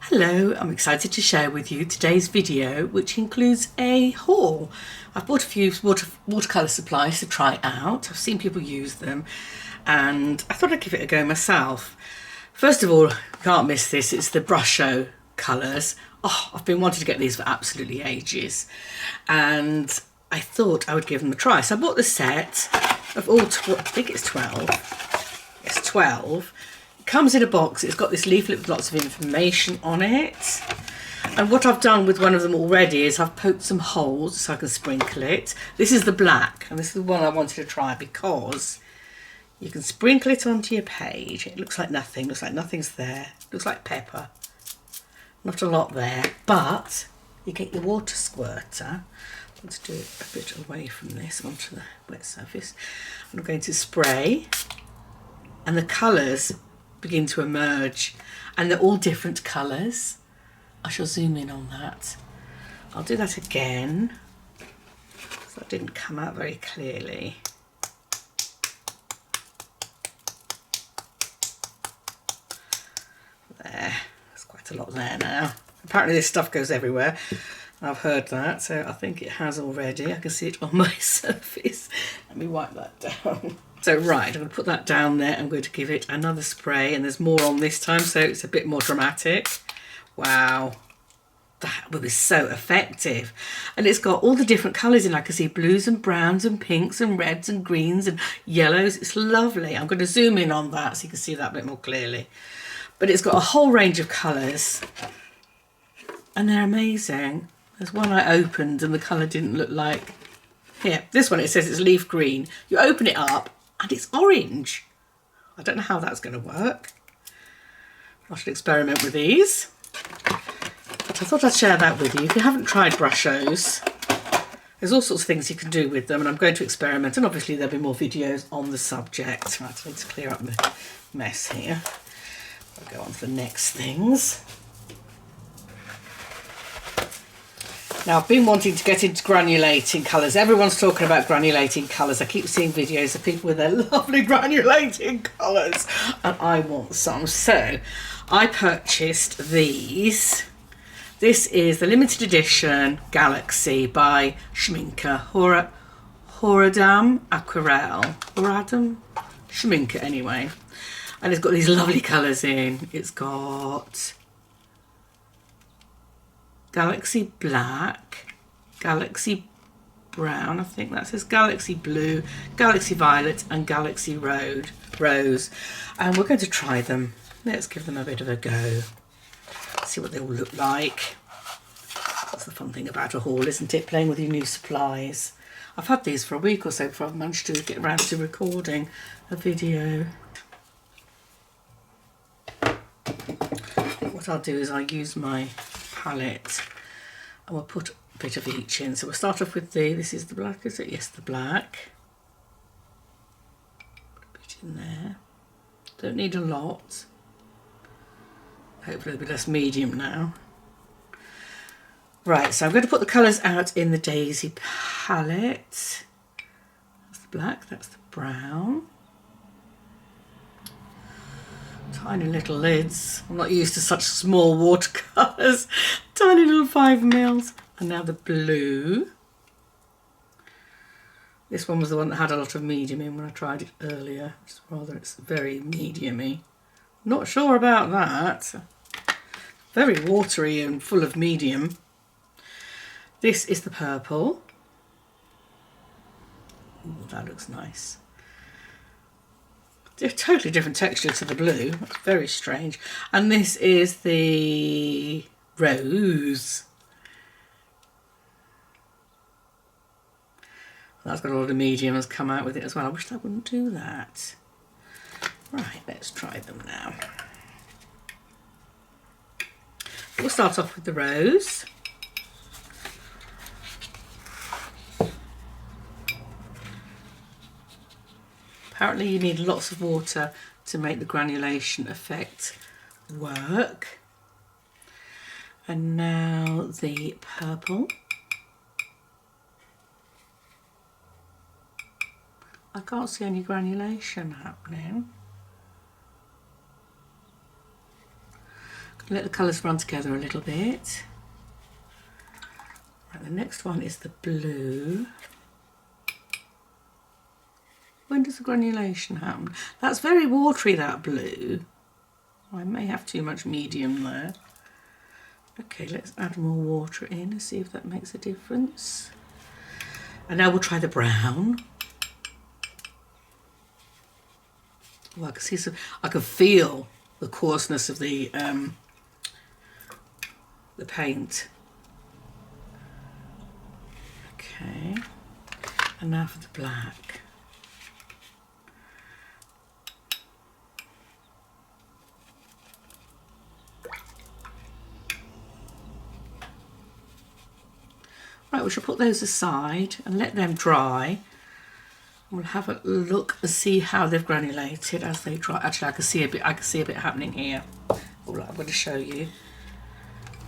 Hello, I'm excited to share with you today's video, which includes a haul. I've bought a few watercolour supplies to try out. I've seen people use them and I thought I'd give it a go myself. First of all, can't miss this, it's the Brusho Colours. Oh, I've been wanting to get these for absolutely ages and I thought I would give them a try. So I bought the set of all, I think it's 12. It's 12. Comes in a box. It's got this leaflet with lots of information on it, and what I've done with one of them already is I've poked some holes so I can sprinkle it. This is the black, and this is the one I wanted to try because you can sprinkle it onto your page. It looks like nothing, looks like nothing's there, looks like pepper, not a lot there, but you get your water squirter. Let's do it a bit away from this onto the wet surface. I'm going to spray, and the colours begin to emerge, and they're all different colours. I shall zoom in on that. I'll do that again because that didn't come out very clearly. There, there's quite a lot there now. Apparently this stuff goes everywhere. I've heard that, so I think it has already. I can see it on my surface. Let me wipe that down. So right, I'm going to put that down there. I'm going to give it another spray, and there's more on this time, so it's a bit more dramatic. Wow, that will be so effective. And it's got all the different colours in. I can see blues and browns and pinks and reds and greens and yellows. It's lovely. I'm going to zoom in on that so you can see that a bit more clearly. But it's got a whole range of colours, and they're amazing. There's one I opened and the colour didn't look like. Here, this one, it says it's leaf green. You open it up and it's orange. I don't know how that's going to work. I should experiment with these. But I thought I'd share that with you. If you haven't tried Brushos, there's all sorts of things you can do with them, and I'm going to experiment, and obviously there'll be more videos on the subject. Right, I need to clear up the mess here. I'll go on to the next things. Now, I've been wanting to get into granulating colours. Everyone's talking about granulating colours. I keep seeing videos of people with their lovely granulating colours, and I want some. So I purchased these. This is the limited edition Galaxy by Schminke. Horadam Aquarelle. Horadam? Schminke anyway. And it's got these lovely colours in. It's got Galaxy Black, Galaxy Brown, I think that says Galaxy Blue, Galaxy Violet and Galaxy Rose. And we're going to try them. Let's give them a bit of a go. See what they all look like. That's the fun thing about a haul, isn't it? Playing with your new supplies. I've had these for a week or so before I've managed to get around to recording a video. What I'll do is I'll use my palette and we'll put a bit of each in. So we'll start off with this is the black, is it? Yes, the black. Put a bit in there. Don't need a lot. Hopefully it'll be less medium now. Right, so I'm going to put the colours out in the Daisy palette. That's the black, that's the brown. Tiny little lids. I'm not used to such small watercolours. Tiny little 5mm. And now the blue. This one was the one that had a lot of medium in when I tried it earlier. It's very medium-y. Not sure about that. Very watery and full of medium. This is the purple. Ooh, that looks nice. They're totally different texture to the blue. That's very strange. And this is the rose. That's got a lot of medium has come out with it as well. I wish that wouldn't do that. Right, let's try them now. We'll start off with the rose. Apparently you need lots of water to make the granulation effect work. And now the purple. I can't see any granulation happening. Let the colours run together a little bit. Right, the next one is the blue. When does the granulation happen? That's very watery, that blue. I may have too much medium there. Okay, let's add more water in and see if that makes a difference. And now we'll try the brown. Well, I can see some, I can feel the coarseness of the paint. Okay, and now for the black. Right, we shall put those aside and let them dry. We'll have a look and see how they've granulated as they dry. Actually, I can see a bit happening here. All I'm going to show you.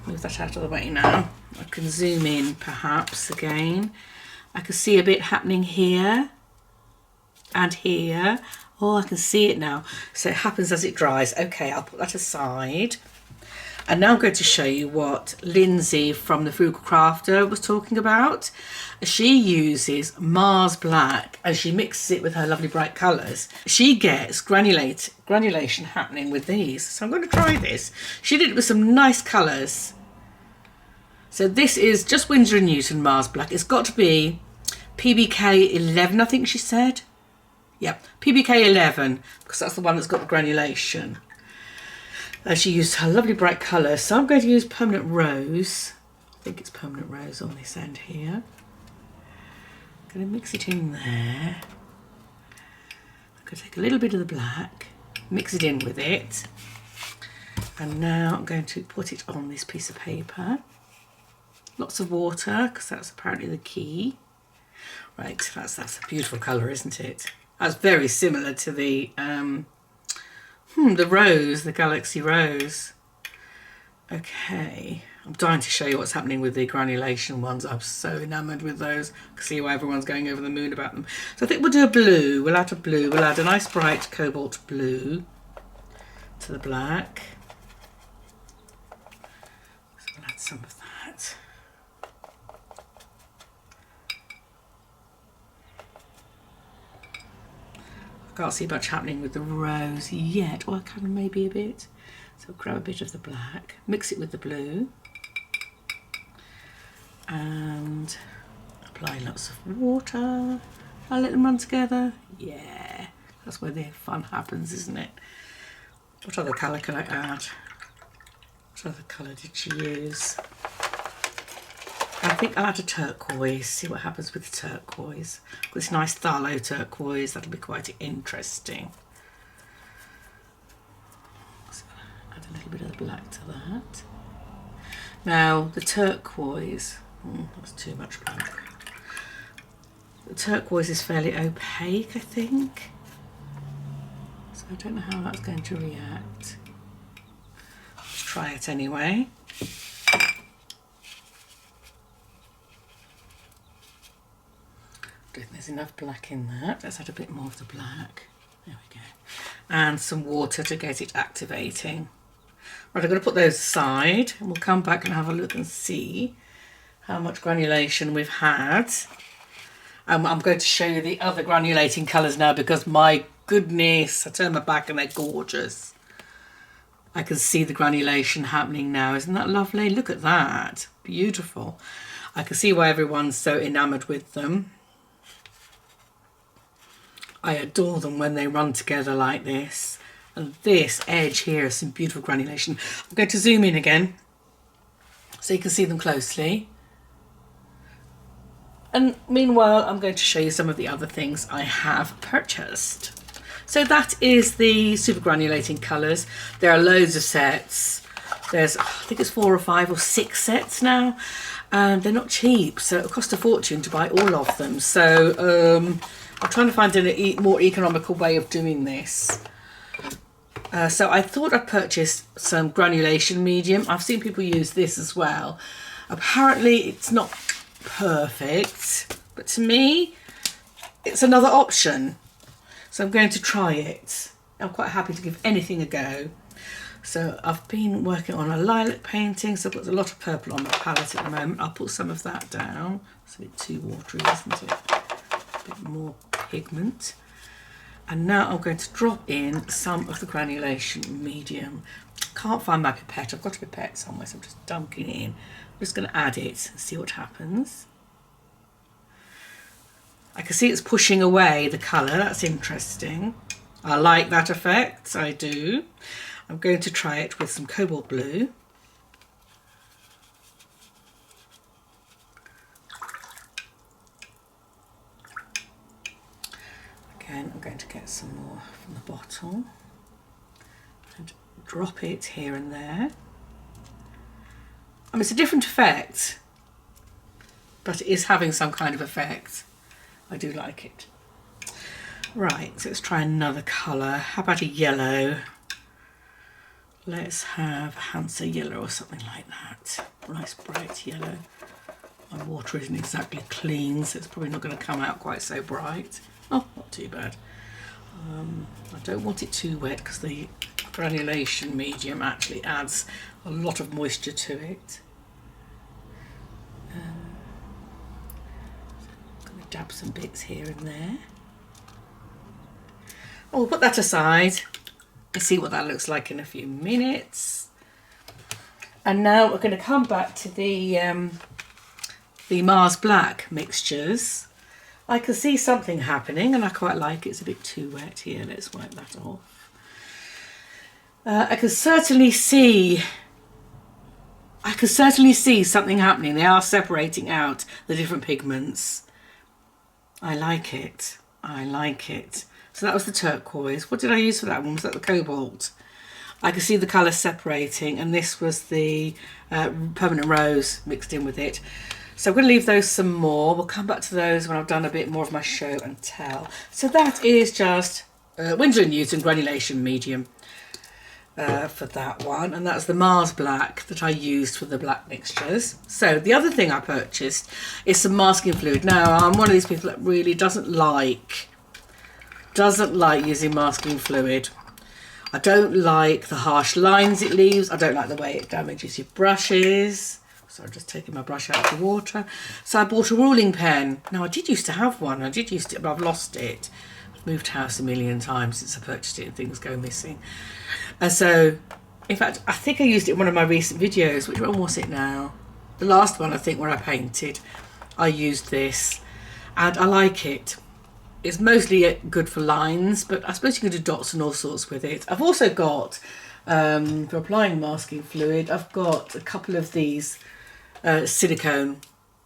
Move that out of the way now. I can zoom in perhaps again. I can see a bit happening here and here. Oh, I can see it now. So it happens as it dries. Okay, I'll put that aside. And now I'm going to show you what Lindsay from the Frugal Crafter was talking about. She uses Mars Black and she mixes it with her lovely bright colours. She gets granulation happening with these. So I'm going to try this. She did it with some nice colours. So this is just Winsor & Newton Mars Black. It's got to be PBK 11, I think she said. Yep, PBK 11, because that's the one that's got the granulation. She used her lovely bright colour, so I'm going to use Permanent Rose. I think it's Permanent Rose on this end here. I'm going to mix it in there. I'm going to take a little bit of the black, mix it in with it, and now I'm going to put it on this piece of paper. Lots of water, because that's apparently the key. Right, that's a beautiful colour, isn't it? That's very similar to the rose, the Galaxy Rose. Okay, I'm dying to show you what's happening with the granulation ones. I'm so enamoured with those. I can see why everyone's going over the moon about them. So I think we'll do a blue. We'll add a blue. We'll add a nice bright cobalt blue to the black. So we'll add some of that. Can't see much happening with the rose yet. Well, I can maybe a bit. So grab a bit of the black, mix it with the blue, and apply lots of water. I'll let them run together. Yeah, that's where the fun happens, isn't it? What other colour can I add? What other colour did she use? I think I'll add a turquoise, see what happens with the turquoise. This nice phthalo turquoise, that'll be quite interesting. So add a little bit of the black to that. Now the turquoise, that's too much black. The turquoise is fairly opaque, I think. So I don't know how that's going to react. Let's try it anyway. There's enough black in that. Let's add a bit more of the black. There we go. And some water to get it activating. Right, I'm going to put those aside and we'll come back and have a look and see how much granulation we've had. I'm going to show you the other granulating colours now because my goodness, I turn my back and they're gorgeous. I can see the granulation happening now. Isn't that lovely? Look at that. Beautiful. I can see why everyone's so enamoured with them. I adore them when they run together like this. And this edge here is some beautiful granulation. I'm going to zoom in again so you can see them closely. And meanwhile, I'm going to show you some of the other things I have purchased. So that is the Super Granulating Colours. There are loads of sets. There's, I think it's 4 or 5 or 6 sets now. And they're not cheap, so it'll cost a fortune to buy all of them. So I'm trying to find a more economical way of doing this. So I thought I'd purchase some Granulation Medium. I've seen people use this as well. Apparently it's not perfect, but to me, it's another option. So I'm going to try it. I'm quite happy to give anything a go. So I've been working on a lilac painting, so I've got a lot of purple on my palette at the moment. I'll put some of that down. It's a bit too watery, isn't it? A bit more pigment. And now I'm going to drop in some of the Granulation Medium. Can't find my pipette. I've got a pipette somewhere, so I'm just dunking it in. I'm just going to add it and see what happens. I can see it's pushing away the colour. That's interesting. I like that effect. I do. I'm going to try it with some cobalt blue. Again, I'm going to get some more from the bottle and drop it here and there. I mean, it's a different effect, but it is having some kind of effect. I do like it. Right, so let's try another colour. How about a yellow? Let's have a Hansa yellow or something like that. Nice bright yellow. My water isn't exactly clean, so it's probably not going to come out quite so bright. Oh, not too bad. I don't want it too wet because the Granulation Medium actually adds a lot of moisture to it. I'm going to dab some bits here and there. Oh, we'll put that aside and see what that looks like in a few minutes. And now we're going to come back to the Mars Black mixtures. I can see something happening and I quite like it. It's a bit too wet here. Let's wipe that off. I can certainly see something happening. They are separating out the different pigments. I like it. I like it. So that was the turquoise. What did I use for that one? Was that the cobalt? I can see the colours separating, and this was the permanent rose mixed in with it. So I'm going to leave those some more. We'll come back to those when I've done a bit more of my show and tell. So that is just Winsor & Newton Granulation Medium for that one. And that's the Mars Black that I used for the black mixtures. So the other thing I purchased is some masking fluid. Now, I'm one of these people that really doesn't like using masking fluid. I don't like the harsh lines it leaves. I don't like the way it damages your brushes. So I'm just taking my brush out of the water. So I bought a ruling pen. Now I did used to have one. I did used it, but I've lost it. I've moved house a million times since I purchased it and things go missing. And so, in fact, I think I used it in one of my recent videos. Which one was it now? The last one, I think, where I painted. I used this and I like it. It's mostly good for lines, but I suppose you can do dots and all sorts with it. I've also got, for applying masking fluid, I've got a couple of these silicone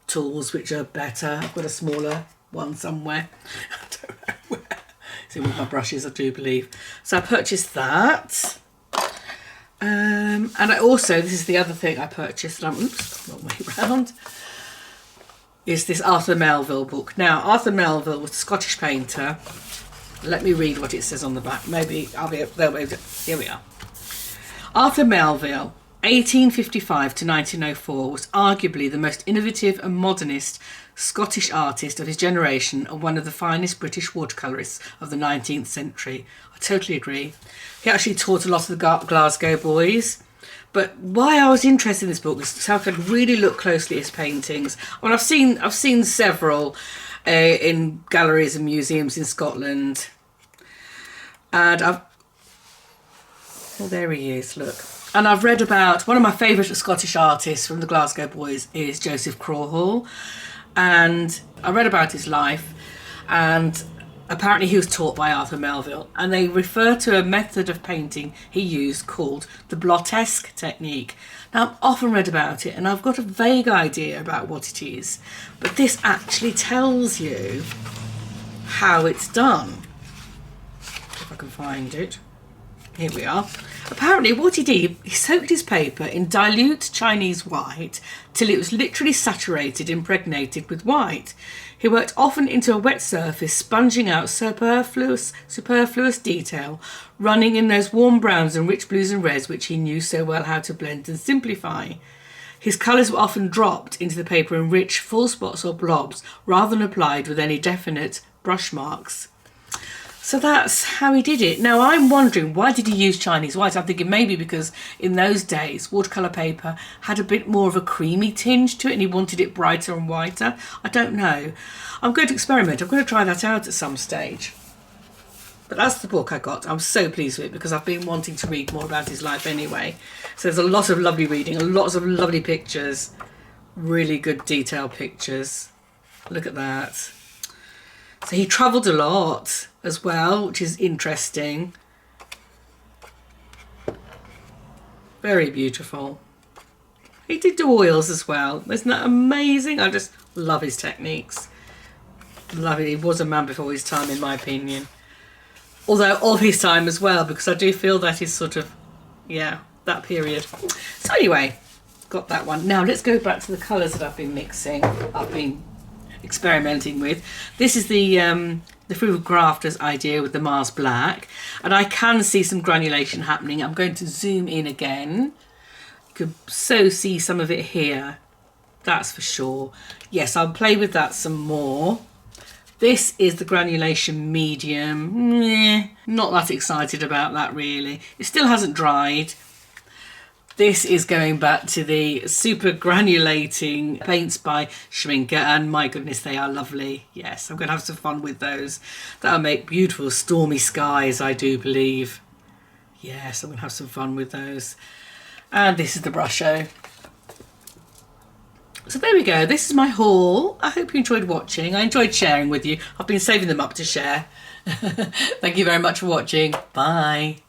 tools, which are better. I've got a smaller one somewhere. I don't know where. It's in with my brushes, I do believe. So I purchased that. And I also, this is the other thing I purchased, and oops, wrong way round. Is this Arthur Melville book. Now, Arthur Melville was a Scottish painter. Let me read what it says on the back. Maybe I'll be able to. Here we are. Arthur Melville, 1855 to 1904, was arguably the most innovative and modernist Scottish artist of his generation and one of the finest British watercolourists of the 19th century. I totally agree. He actually taught a lot of the Glasgow boys. But why I was interested in this book was how I could really look closely at his paintings. I mean, I've seen several in galleries and museums in Scotland, and well, there he is. Look, and I've read about one of my favourite Scottish artists from the Glasgow boys is Joseph Crawhall, and I read about his life, and apparently he was taught by Arthur Melville, and they refer to a method of painting he used called the blottesque technique. Now, I've often read about it and I've got a vague idea about what it is, but this actually tells you how it's done. If I can find it. Here we are. Apparently what he did, he soaked his paper in dilute Chinese white till it was literally saturated, impregnated with white. He worked often into a wet surface, sponging out superfluous detail, running in those warm browns and rich blues and reds which he knew so well how to blend and simplify. His colours were often dropped into the paper in rich, full spots or blobs, rather than applied with any definite brush marks. So that's how he did it. Now I'm wondering, why did he use Chinese white? I'm thinking maybe because in those days watercolour paper had a bit more of a creamy tinge to it and he wanted it brighter and whiter. I don't know. I'm going to experiment. I'm going to try that out at some stage. But that's the book I got. I'm so pleased with it because I've been wanting to read more about his life anyway. So there's a lot of lovely reading, lots of lovely pictures, really good detailed pictures. Look at that. So he travelled a lot as well, which is interesting. Very beautiful. He did do oils as well. Isn't that amazing? I just love his techniques. Love it. He was a man before his time, in my opinion. Although of his time as well, because I do feel that is sort of, yeah, that period. So anyway, got that one. Now let's go back to the colours that I've been mixing. I've been experimenting with. This is the Frugal Grafter's idea with the Mars Black, and I can see some granulation happening. I'm going to zoom in again. You could so see some of it here, that's for sure. Yes, I'll play with that some more. This is the Granulation Medium. Not that excited about that really. It still hasn't dried. This is going back to the super granulating paints by Schminke, and my goodness, they are lovely. Yes, I'm going to have some fun with those. That'll make beautiful stormy skies, I do believe. Yes, I'm going to have some fun with those. And this is the Brusho. So there we go. This is my haul. I hope you enjoyed watching. I enjoyed sharing with you. I've been saving them up to share. Thank you very much for watching. Bye.